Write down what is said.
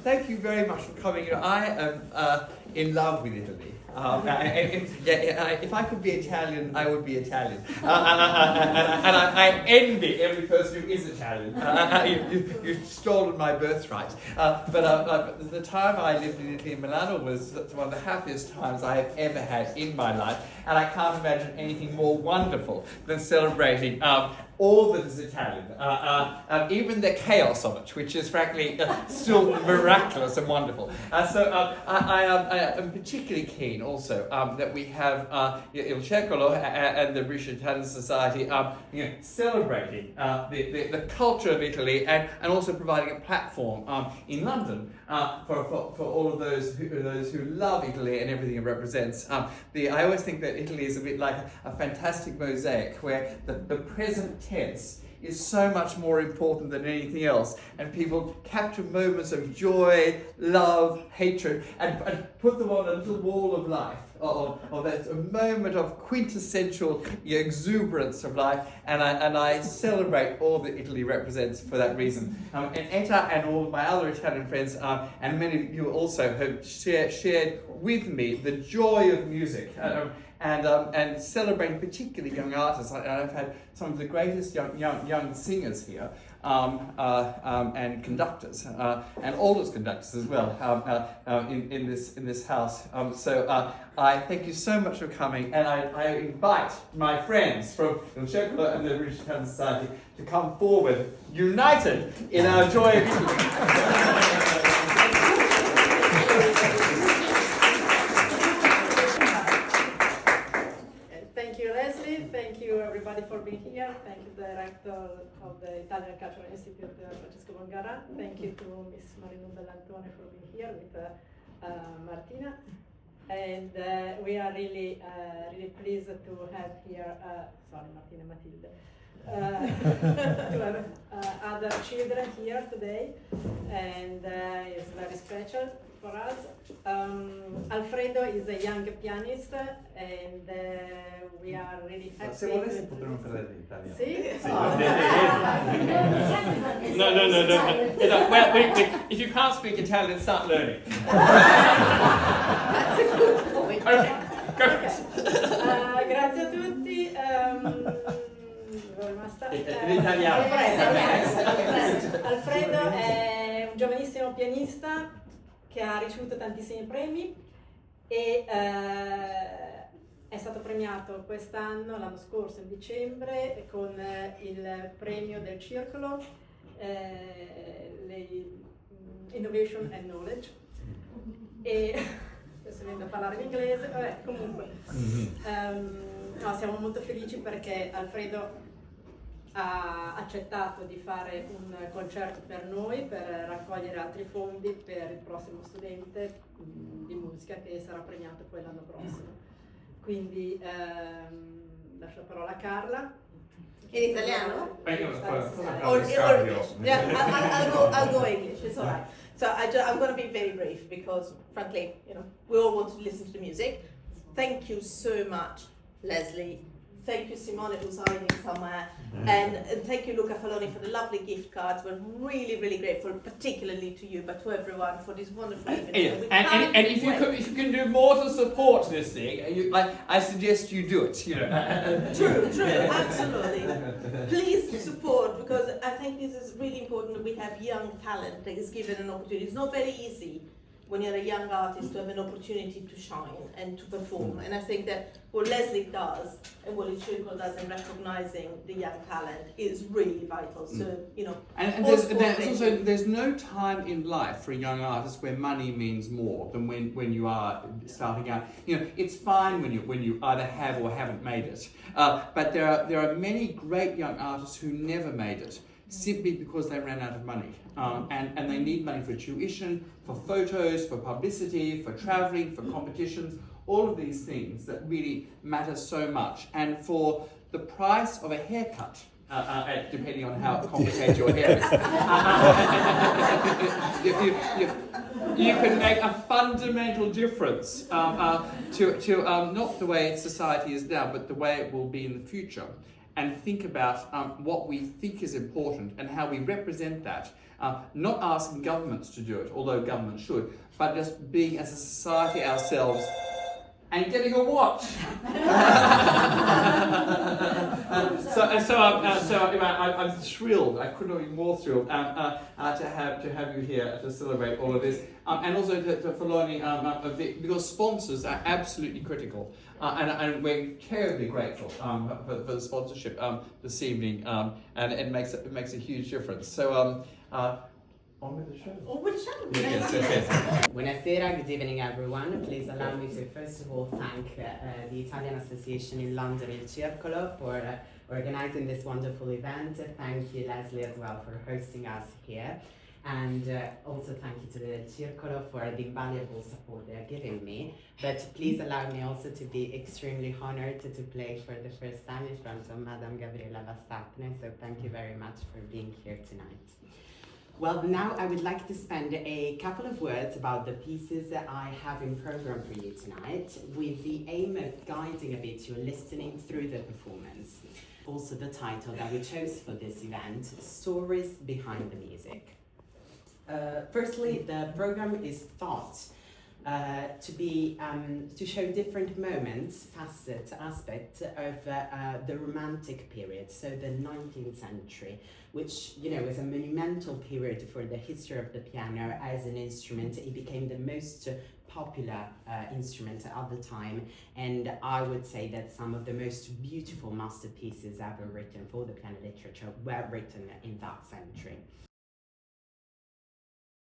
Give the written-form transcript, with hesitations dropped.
thank you very much for coming. I am in love with Italy. If I could be Italian, I would be Italian. And I envy every person who is Italian. You've stolen my birthright. But the time I lived in Italy in Milano was one of the happiest times I have ever had in my life. And I can't imagine anything more wonderful than celebrating all that is Italian, even the chaos of it, which is frankly still miraculous and wonderful. So I am particularly keen also that we have Il Circolo and the British Italian Society celebrating the culture of Italy and also providing a platform in London for all of those who love Italy and everything it represents. I always think that Italy is a bit like a fantastic mosaic where the present tense is so much more important than anything else, and people capture moments of joy, love, hatred, and put them on a little wall of life, or that's a moment of quintessential exuberance of life, and I celebrate all that Italy represents for that reason. And Etta and all of my other Italian friends, and many of you also, have shared with me the joy of music. And celebrating particularly young artists. I've had some of the greatest young singers here, and conductors, and oldest conductors as well, in this house. So I thank you so much for coming, and I invite my friends from Il Circolo and the British Italian Society to come forward, united in our joy of Italy. Thank you everybody for being here. Thank you Director of the Italian Cultural Institute, Francesco Bongara. Thank you to Miss Marino Bellantone for being here with Martina. And we are really pleased to have here, Martina, Matilde, to have other children here today, and it's very special for us. Alfredo is a young pianist, and we are really happy. Se volessi potremmo parlare in italiano. Sì? No. Well, if you can't speak Italian, start learning. That's a good point. Okay, go for it. Grazie a tutti. Alfredo è un giovanissimo pianista che ha ricevuto tantissimi premi e è stato premiato quest'anno, l'anno scorso, in dicembre, con il premio del Circolo, Innovation and Knowledge. E adesso vengo a parlare in inglese, vabbè, comunque. Siamo molto felici perché Alfredo ha accettato di fare un concerto per noi, per raccogliere altri fondi per il prossimo studente di musica che sarà premiato poi l'anno prossimo. Quindi lascio la parola a Carla. In italiano? Or English? Yeah, I'll go English, it's all right. So I'm going to be very brief because, frankly, we all want to listen to the music. Thank you so much, Leslie. Thank you, Simone, who's hiding somewhere. And thank you, Luca Faloni, for the lovely gift cards. We're really, really grateful, particularly to you, but to everyone for this wonderful evening. And if you can do more to support this thing, I suggest you do it. True, absolutely. Please support, because I think this is really important that we have young talent that is given an opportunity. It's not very easy when you're a young artist to have an opportunity to shine and to perform. And I think that what Leslie does and what Circolo does in recognizing the young talent is really vital. So, And there's no time in life for a young artist where money means more than when you are starting out. It's fine when you either have or haven't made it. But there are many great young artists who never made it, simply because they ran out of money. And they need money for tuition, for photos, for publicity, for traveling, for competitions, all of these things that really matter so much. And for the price of a haircut, depending on how complicated your hair is, you can make a fundamental difference to not the way society is now, but the way it will be in the future. And think about what we think is important and how we represent that not asking governments to do it, although governments should, but just being as a society ourselves and getting a watch. I'm thrilled. I could not be more thrilled to have you here to celebrate all of this, and also for learning because sponsors are absolutely critical, and we're terribly grateful for the sponsorship this evening, and it makes a huge difference. So. On with the show. On with the show. Yes. Buonasera, good evening everyone. Please allow me to first of all thank the Italian Association in London, Il Circolo, for organizing this wonderful event. Thank you, Leslie, as well, for hosting us here. And also thank you to the Circolo for the invaluable support they are giving me. But please allow me also to be extremely honored to play for the first time in front of Madame Gabriella Vastatne. So thank you very much for being here tonight. Well, now I would like to spend a couple of words about the pieces that I have in program for you tonight, with the aim of guiding a bit your listening through the performance. Also the title that we chose for this event, Stories Behind the Music. Firstly, the program is thought to show different moments, facets, aspects of the Romantic period, so the 19th century, which, you know, is a monumental period for the history of the piano as an instrument. It became the most popular instrument at the time, and I would say that some of the most beautiful masterpieces ever written for the piano literature were written in that century.